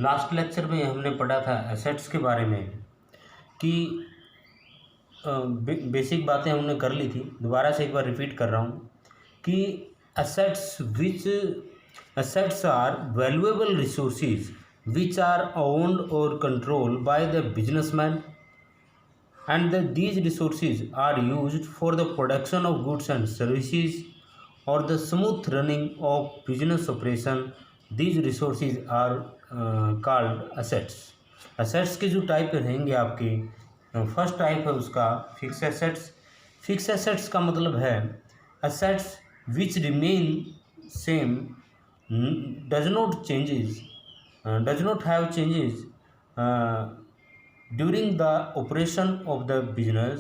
Last lecture में हमने पढ़ा था एसेट्स के बारे में कि बेसिक बातें हमने कर ली थी। दोबारा से एक बार रिपीट कर रहा हूँ कि assets are valuable resources which are owned or controlled by the businessman, and these resources are used for the production of goods and services or the smooth running of business operation. These resources are called assets. assets के जो type रहेंगे आपके, first type है उसका fix assets. Fix assets का मतलब है assets which remain same, does not have changes during the operation of the business,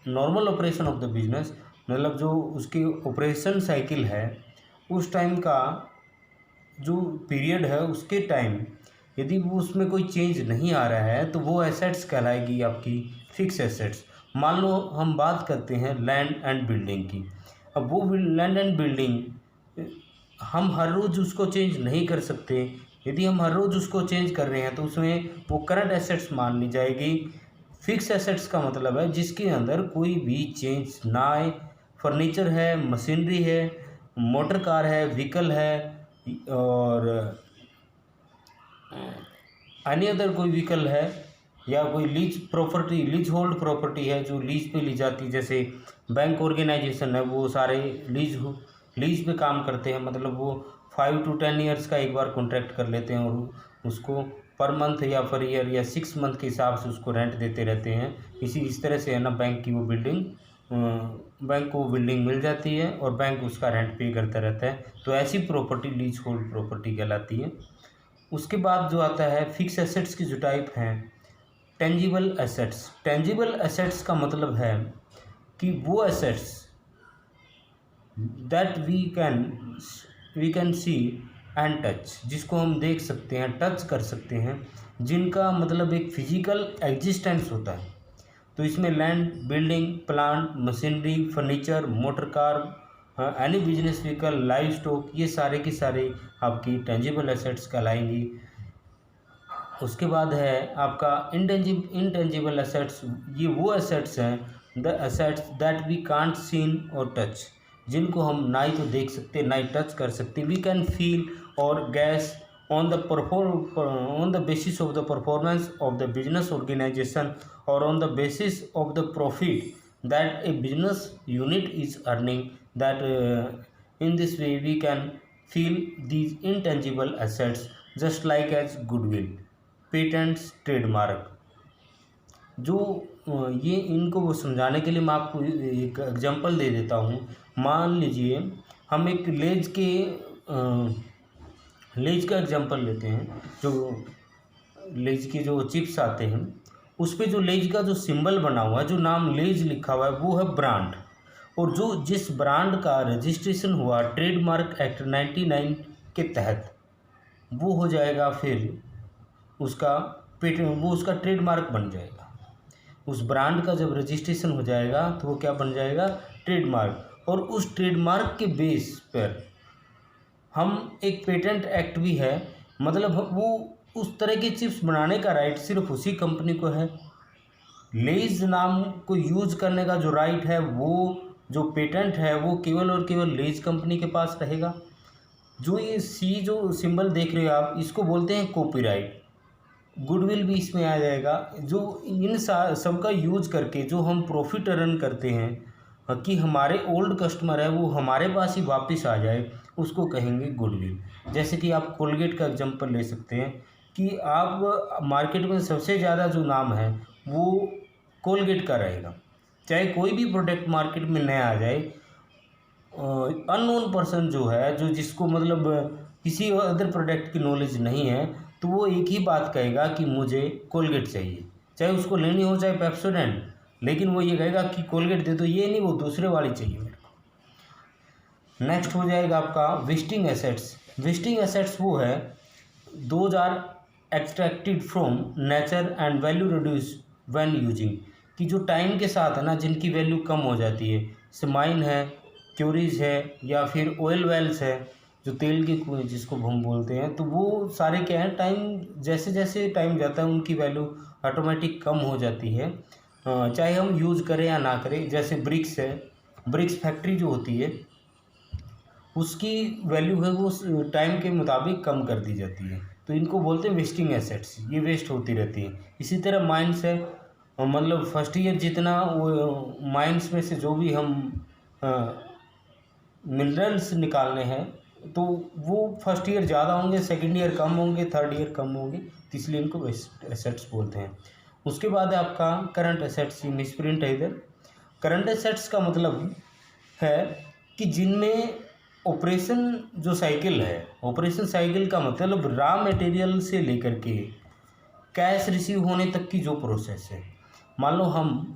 normal operation of the business, मतलब जो उसकी ऑपरेशन साइकिल है उस टाइम का जो पीरियड है उसके टाइम यदि वो उसमें कोई चेंज नहीं आ रहा है तो वो एसेट्स कहलाएगी आपकी फिक्स एसेट्स। मान लो हम बात करते हैं लैंड एंड बिल्डिंग की। अब वो लैंड एंड बिल्डिंग हम हर रोज़ उसको चेंज नहीं कर सकते। यदि हम हर रोज़ उसको चेंज कर रहे हैं तो उसमें वो करंट एसेट्स मान ली जाएगी। फिक्स एसेट्स का मतलब है जिसके अंदर कोई भी चेंज ना आए। फर्नीचर है, मशीनरी है, मोटर कार है, व्हीकल है और एनी अदर कोई व्हीकल है, या कोई lease property, lease hold property है जो लीज पे ली जाती है। जैसे बैंक ऑर्गेनाइजेशन है वो सारे लीज पे काम करते हैं, मतलब वो 5 to 10 ईयर्स का एक बार कॉन्ट्रैक्ट कर लेते हैं और उसको पर मंथ या पर ईयर या 6 मंथ के हिसाब से उसको रेंट देते रहते हैं। इस तरह से है ना बैंक को बिल्डिंग मिल जाती है और बैंक उसका रेंट पे करता रहता है। तो ऐसी प्रॉपर्टी लीज होल्ड प्रॉपर्टी कहलाती है। उसके बाद जो आता है फिक्स एसेट्स की जो टाइप हैं टेंजिबल एसेट्स। टेंजिबल एसेट्स का मतलब है कि वो assets that we can see and touch, जिसको हम देख सकते हैं, टच कर सकते हैं, जिनका मतलब एक फिजिकल एग्जिस्टेंस होता है। तो इसमें land, building, plant, machinery, furniture, motor car, any business vehicle, live stock, ये सारे के सारे आपकी टेंजिबल एसेट्स कहलाएंगी। उसके बाद है आपका इंटेंजिबल एसेट्स। ये वो एसेट्स हैं, the assets that we can't seen और टच, जिनको हम ना ही तो देख सकते ना ही टच कर सकते। वी कैन फील और gas on the basis of the performance of the business organization or on the basis of the profit that a business unit is earning, that in this way we can feel these intangible assets just like as goodwill, patents, trademark। जो ये इनको वो समझाने के लिए मैं आपको एक एग्जांपल दे देता हूँ। मान लीजिए हम एक लेज का एग्जांपल लेते हैं। जो लेज के जो चिप्स आते हैं उस पे जो लेज का जो सिंबल बना हुआ है, जो नाम लेज लिखा हुआ है, वो है ब्रांड। और जो जिस ब्रांड का रजिस्ट्रेशन हुआ ट्रेडमार्क एक्ट 99 के तहत, वो हो जाएगा फिर उसका वो उसका ट्रेडमार्क बन जाएगा। उस ब्रांड का जब रजिस्ट्रेशन हो जाएगा तो वो क्या बन जाएगा, ट्रेडमार्क। और उस ट्रेडमार्क के बेस पर हम एक पेटेंट एक्ट भी है, मतलब वो उस तरह के चिप्स बनाने का राइट सिर्फ उसी कंपनी को है। लेज नाम को यूज करने का जो राइट है, वो जो पेटेंट है वो केवल और केवल लेज कंपनी के पास रहेगा। जो ये जो सिंबल देख रहे हो आप, इसको बोलते हैं कॉपीराइट। गुडविल भी इसमें आ जाएगा। जो इन सबका यूज करके जो हम प्रॉफिट अर्न करते हैं कि हमारे ओल्ड कस्टमर है वो हमारे पास ही वापस आ जाए, उसको कहेंगे गुडविल। जैसे कि आप कोलगेट का एग्जांपल ले सकते हैं कि आप मार्केट में सबसे ज़्यादा जो नाम है वो कोलगेट का रहेगा। चाहे कोई भी प्रोडक्ट मार्केट में नया आ जाए, अननोन पर्सन जो है, जो जिसको मतलब किसी अदर प्रोडक्ट की नॉलेज नहीं है, तो वो एक ही बात कहेगा कि मुझे कोलगेट चाहिए। चाहे उसको लेनी हो चाहे पेप्सोडेंट, लेकिन वो ये कहेगा कि कोलगेट दे दो, ये नहीं वो दूसरे वाली चाहिए मेरे को। नेक्स्ट हो जाएगा आपका वेस्टिंग एसेट्स। वेस्टिंग एसेट्स वो है those are extracted from nature and value reduce when using, कि जो टाइम के साथ है ना जिनकी वैल्यू कम हो जाती है। जैसे माइन है, क्यूरीज है, या फिर ऑयल वेल्स है, जो तेल के कुएँ जिसको हम बोलते हैं, तो वो सारे क्या है, टाइम जैसे जैसे टाइम जाता है उनकी वैल्यू ऑटोमेटिक कम हो जाती है, चाहे हम यूज़ करें या ना करें। जैसे ब्रिक्स है, ब्रिक्स फैक्ट्री जो होती है उसकी वैल्यू है वो टाइम के मुताबिक कम कर दी जाती है, तो इनको बोलते हैं वेस्टिंग एसेट्स, ये वेस्ट होती रहती है। इसी तरह माइंस है, मतलब फर्स्ट ईयर जितना वो माइंस में से जो भी हम मिनरल्स निकालने हैं तो वो फर्स्ट ईयर ज़्यादा होंगे, सेकंड ईयर कम होंगे, थर्ड ईयर कम होंगे, तो इसलिए इनको वेस्ट एसेट्स बोलते हैं। उसके बाद है आपका करंट एसेट्स, मिसप्रिंट है इधर। करंट एसेट्स का मतलब है कि जिनमें ऑपरेशन जो साइकिल है, ऑपरेशन साइकिल का मतलब रॉ मटेरियल से लेकर के कैश रिसीव होने तक की जो प्रोसेस है। मान लो हम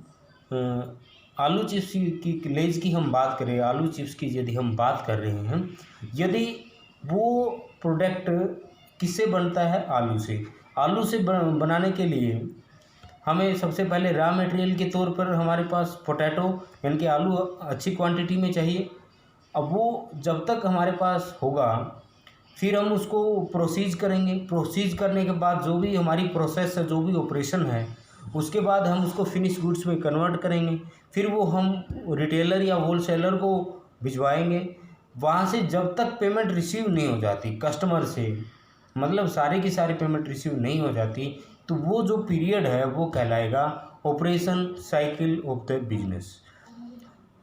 आलू चिप्स की लेज की हम बात करें, आलू चिप्स की यदि हम बात कर रहे हैं, यदि वो प्रोडक्ट किससे बनता है, आलू से। आलू से बनाने के लिए हमें सबसे पहले रॉ मटेरियल के तौर पर हमारे पास पोटैटो यानी कि आलू अच्छी क्वांटिटी में चाहिए। अब वो जब तक हमारे पास होगा फिर हम उसको प्रोसीज करेंगे। प्रोसीज करने के बाद जो भी हमारी प्रोसेस है, जो भी ऑपरेशन है, उसके बाद हम उसको फिनिश गुड्स में कन्वर्ट करेंगे। फिर वो हम रिटेलर या होलसेलर को भिजवाएंगे। वहाँ से जब तक पेमेंट रिसीव नहीं हो जाती कस्टमर से, मतलब सारे की सारी पेमेंट रिसीव नहीं हो जाती, तो वो जो पीरियड है वो कहलाएगा operation cycle of the business.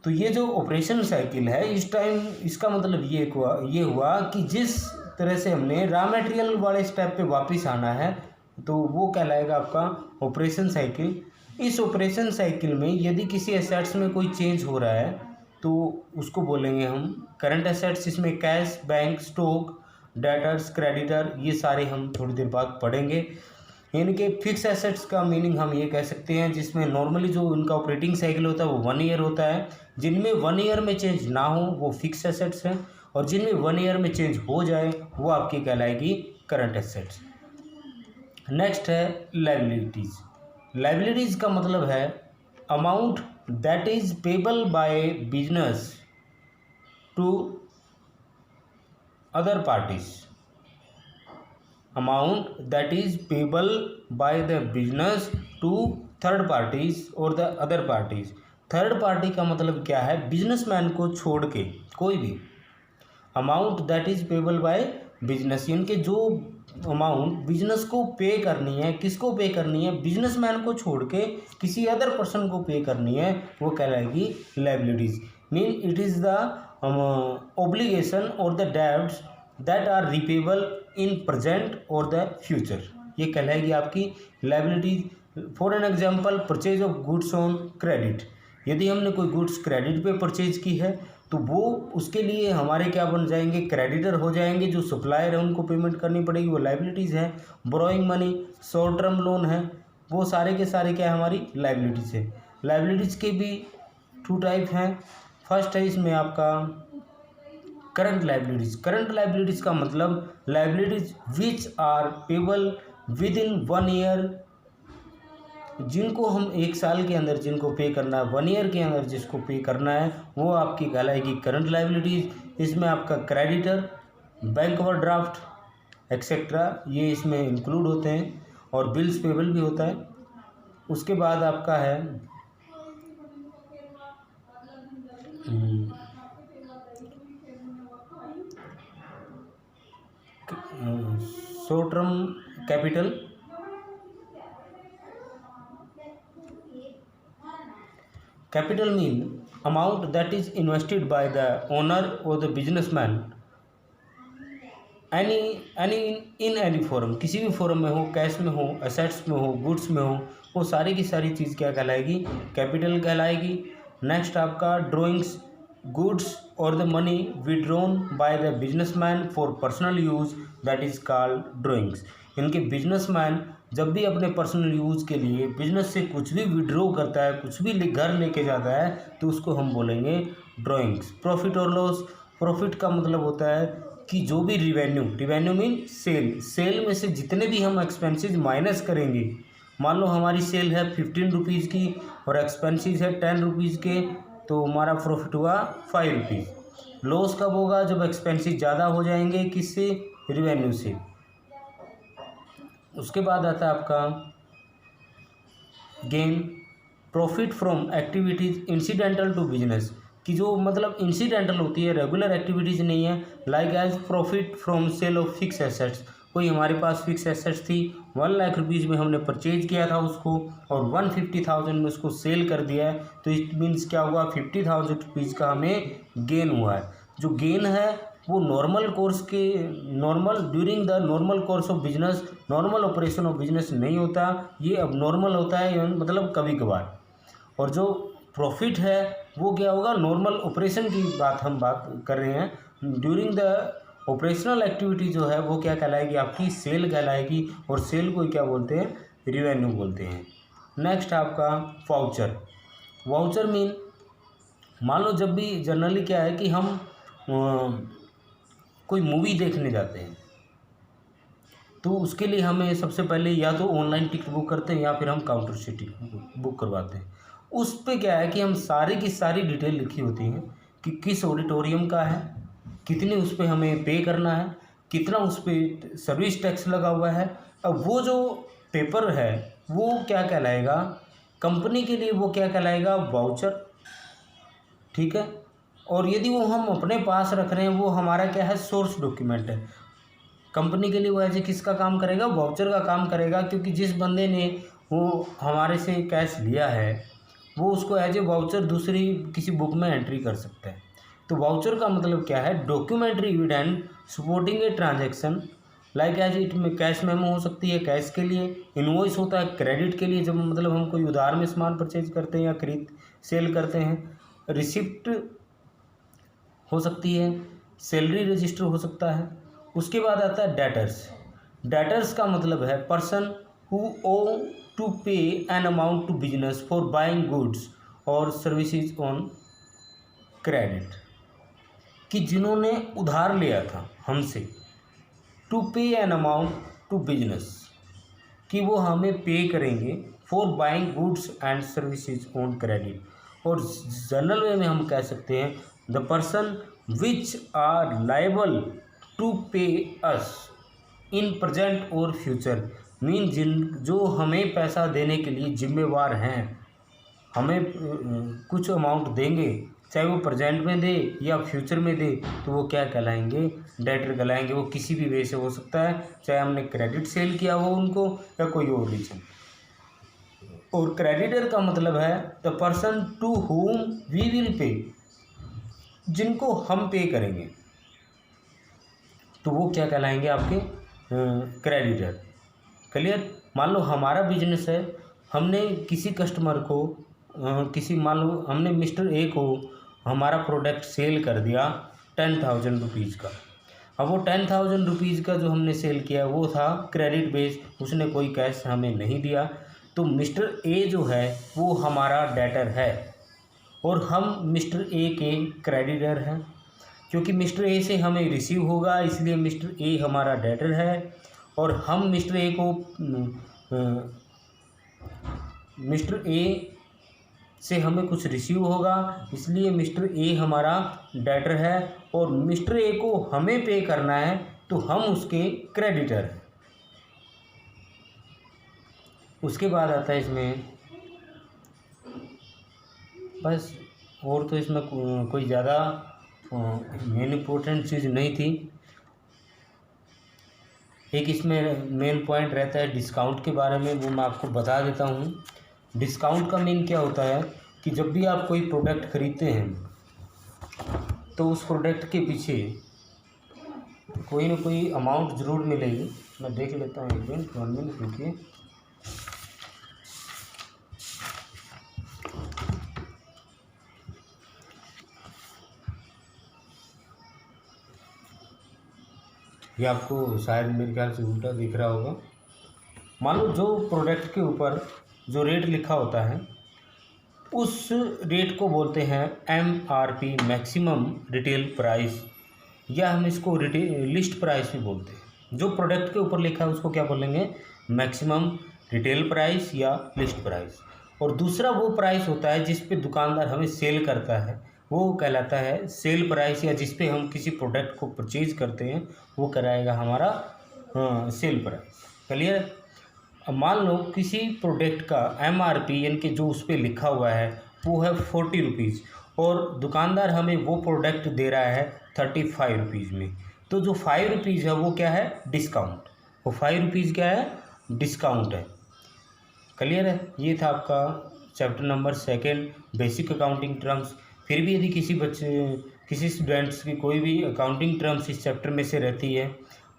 तो ये जो ऑपरेशन साइकिल है इस टाइम इसका मतलब ये हुआ कि जिस तरह से हमने रॉ मटेरियल वाले स्टेप पे वापस आना है तो वो कहलाएगा आपका ऑपरेशन साइकिल। इस ऑपरेशन साइकिल में यदि किसी एसेट्स में कोई चेंज हो रहा है तो उसको बोलेंगे हम करंट एसेट्स। इसमें cash, bank, stock, debtors, creditor, ये सारे हम थोड़ी देर बाद पढ़ेंगे। यानी कि फिक्स एसेट्स का मीनिंग हम ये कह सकते हैं जिसमें नॉर्मली जो उनका ऑपरेटिंग साइकिल होता है वो 1 ईयर होता है। जिनमें 1 ईयर में चेंज ना हो वो फिक्स एसेट्स हैं, और जिनमें 1 ईयर में चेंज हो जाए वो आपकी कहलाएगी करंट एसेट्स। नेक्स्ट है लायबिलिटीज़। लायबिलिटीज़ का मतलब है amount that is payable by business to other parties. Amount that is payable by the business to third parties और the other parties. Third party का मतलब क्या है, बिजनेसमैन को छोड़ के कोई भी। Amount that is payable by business, यानी कि जो अमाउंट बिजनेस को पे करनी है, किसको पे करनी है, बिजनेसमैन को छोड़ के किसी अदर पर्सन को पे करनी है, वो कहलाएगी liabilities. Mean it is the obligation और the debts that are repayable in present और द फ्यूचर, ये कहलाएगी आपकी liabilities. For an example, purchase of goods on credit. यदि हमने कोई गुड्स क्रेडिट पे परचेज की है तो वो उसके लिए हमारे क्या बन जाएंगे, क्रेडिटर हो जाएंगे। जो सप्लायर है उनको पेमेंट करनी पड़ेगी, वो लायबिलिटीज़ है। Borrowing money, short term loan है, वो सारे के सारे क्या है, हमारी लायबिलिटीज़ है। लायबिलिटीज़ के भी 2 टाइप हैं। फर्स्ट है इसमें आपका करंट लायबिलिटीज़। करंट लायबिलिटीज़ का मतलब liabilities which are payable within 1 year, जिनको हम 1 साल के अंदर जिनको पे करना है, 1 ईयर के अंदर जिसको पे करना है, वो आपकी कहलाएगी करंट लायबिलिटीज़। इसमें आपका क्रेडिटर, बैंक ओवरड्राफ्ट एक्सेट्रा ये इसमें इंक्लूड होते हैं, और बिल्स पेबल भी होता है। उसके बाद आपका है short term capital. Capital mean amount that is invested by the owner or the businessman any in any form, किसी भी फॉर्म में हो, कैश में हो, एसेट्स में हो, गुड्स में हो, वो सारी की सारी चीज़ क्या कहलाएगी, कैपिटल कहलाएगी। नेक्स्ट आपका ड्रॉइंग्स, गुड्स और the money withdrawn by the businessman for personal use that is called drawings. इनके बिजनेसमैन जब भी अपने पर्सनल यूज़ के लिए बिजनेस से कुछ भी विड्रॉ करता है, कुछ भी घर लेके जाता है, तो उसको हम बोलेंगे ड्रॉइंग्स। प्रॉफिट और लॉस, प्रॉफिट का मतलब होता है कि जो भी रिवेन्यू मीन सेल में से जितने भी हम एक्सपेंसेस माइनस करेंगे। मान लो हमारी सेल है 15 रुपीज़ की और एक्सपेंसेस है 10 रुपीज़ के, तो हमारा प्रॉफिट हुआ 5 रुपीज़। लॉस कब होगा? जब एक्सपेंसेस ज़्यादा हो जाएंगे, किससे? रिवेन्यू से। उसके बाद आता है आपका gain, profit from activities incidental to business, कि जो मतलब इंसिडेंटल होती है, रेगुलर एक्टिविटीज़ नहीं है। Like as profit from sale of fix assets, कोई हमारे पास फिक्स एसेट्स थी, 1,00,000 रुपीज़ में हमने परचेज किया था उसको और 150,000 में उसको सेल कर दिया है, तो इट मीन्स क्या हुआ? 50,000 रुपीज़ का हमें गेन हुआ है। जो गेन है वो नॉर्मल कोर्स के during the normal course of business, normal operation of business नहीं होता, ये अब नॉर्मल होता है, मतलब कभी कभार। और जो प्रॉफिट है वो क्या होगा? नॉर्मल ऑपरेशन की हम बात कर रहे हैं। ड्यूरिंग द ऑपरेशनल एक्टिविटी जो है वो क्या कहलाएगी? आपकी सेल कहलाएगी, और सेल को क्या बोलते हैं? रिवेन्यू बोलते हैं। नेक्स्ट आपका वाउचर। वाउचर मीन, मान लो जब भी जनरली क्या है कि हम कोई मूवी देखने जाते हैं, तो उसके लिए हमें सबसे पहले या तो ऑनलाइन टिकट बुक करते हैं या फिर हम काउंटर से टिकट बुक करवाते हैं। उस पे क्या है कि हम सारी की सारी डिटेल लिखी होती है कि किस ऑडिटोरियम का है, कितने उस पर हमें पे करना है, कितना उस पर सर्विस टैक्स लगा हुआ है। अब वो जो पेपर है वो क्या कहलाएगा? कंपनी के लिए वो क्या कहलाएगा? वाउचर। ठीक है। और यदि वो हम अपने पास रख रहे हैं, वो हमारा क्या है? सोर्स डॉक्यूमेंट है। कंपनी के लिए वो ऐसे किसका काम करेगा? वाउचर का काम करेगा, क्योंकि जिस बंदे ने वो हमारे से कैश लिया है वो उसको एज ए वाउचर दूसरी किसी बुक में एंट्री कर सकता है। तो वाउचर का मतलब क्या है? Documentary evidence supporting a transaction, like as it में कैश मेमो हो सकती है कैश के लिए, इनवॉइस होता है क्रेडिट के लिए, जब मतलब हम कोई उधार में सामान परचेज करते हैं या खरीद सेल करते हैं, रिसिप्ट हो सकती है, सैलरी रजिस्टर हो सकता है। उसके बाद आता है डेटर्स। डेटर्स का मतलब है person who owe to pay an amount to business for buying goods और सर्विसेज ऑन क्रेडिट, कि जिन्होंने उधार लिया था हमसे, to pay an amount to business, कि वो हमें पे करेंगे for buying goods and services on credit. और जनरल वे में हम कह सकते हैं the person which are liable to pay us in present और फ्यूचर, मीन जो हमें पैसा देने के लिए जिम्मेवार हैं, हमें कुछ अमाउंट देंगे, चाहे वो प्रेजेंट में दे या फ्यूचर में दे, तो वो क्या कहलाएंगे? डेटर कहलाएंगे। वो किसी भी वे से हो सकता है, चाहे हमने क्रेडिट सेल किया हो उनको या कोई और रीजन। और क्रेडिटर का मतलब है the person to whom we will pay, जिनको हम पे करेंगे, तो वो क्या कहलाएंगे? आपके क्रेडिटर। क्लियर? मान लो हमारा बिजनेस है, हमने किसी कस्टमर को मान लो हमने मिस्टर ए को हमारा प्रोडक्ट सेल कर दिया 10,000 रुपीज़ का। अब वो 10,000 रुपीज़ का जो हमने सेल किया वो था क्रेडिट बेस, उसने कोई कैश हमें नहीं दिया, तो मिस्टर ए जो है वो हमारा डेटर है और हम मिस्टर ए के क्रेडिटर हैं। क्योंकि मिस्टर ए से हमें रिसीव होगा, इसलिए मिस्टर ए हमारा डेटर है, और हम मिस्टर ए को मिस्टर ए से हमें कुछ रिसीव होगा, इसलिए मिस्टर ए हमारा डेटर है, और मिस्टर ए को हमें पे करना है तो हम उसके क्रेडिटर हैं। उसके बाद आता है इसमें बस, और तो इसमें कोई ज़्यादा मेन इम्पोर्टेंट चीज़ नहीं थी। एक इसमें मेन पॉइंट रहता है डिस्काउंट के बारे में, वो मैं आपको बता देता हूँ। डिस्काउंट का मीन क्या होता है कि जब भी आप कोई प्रोडक्ट खरीदते हैं तो उस प्रोडक्ट के पीछे कोई ना कोई अमाउंट ज़रूर मिलेगी। मैं देख लेता हूँ एक मिनट, 1 मिनट रुकिए। ये आपको शायद मेरे ख्याल से उल्टा दिख रहा होगा। मान लो जो प्रोडक्ट के ऊपर जो रेट लिखा होता है उस रेट को बोलते हैं MRP, मैक्सिमम रिटेल प्राइस, या हम इसको लिस्ट प्राइस भी बोलते हैं। जो प्रोडक्ट के ऊपर लिखा है उसको क्या बोलेंगे? मैक्सिमम रिटेल प्राइस या लिस्ट प्राइस। और दूसरा वो प्राइस होता है जिस पे दुकानदार हमें सेल करता है, वो कहलाता है सेल प्राइस, या जिस पे हम किसी प्रोडक्ट को परचेज करते हैं वो कराएगा हमारा सेल प्राइस। क्लियर। अब मान लो किसी प्रोडक्ट का MRP यानी कि जो उस पर लिखा हुआ है वो है 40 रुपीज़, और दुकानदार हमें वो प्रोडक्ट दे रहा है 35 रुपीज़ में, तो जो 5 रुपीज़ है वो क्या है, डिस्काउंट। वो 5 रुपीज़ क्या है, डिस्काउंट है। क्लियर है। ये था आपका chapter number 2 basic accounting terms. फिर भी यदि किसी स्टूडेंट्स की कोई भी अकाउंटिंग टर्म्स इस चैप्टर में से रहती है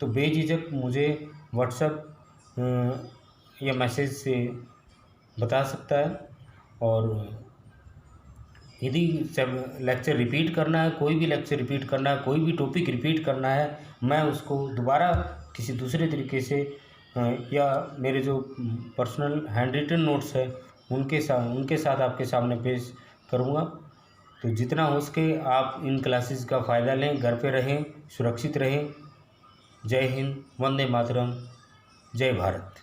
तो बेझिझक मुझे व्हाट्सएप या मैसेज से बता सकता है। और यदि लेक्चर रिपीट करना है, कोई भी लेक्चर रिपीट करना है, कोई भी टॉपिक रिपीट करना है, मैं उसको दोबारा किसी दूसरे तरीके से या मेरे जो पर्सनल हैंड रिटन नोट्स है उनके साथ आपके सामने पेश करूँगा। तो जितना हो सके आप इन क्लासेस का फ़ायदा लें, घर पे रहें, सुरक्षित रहें। जय हिंद, वंदे मातरम, जय भारत।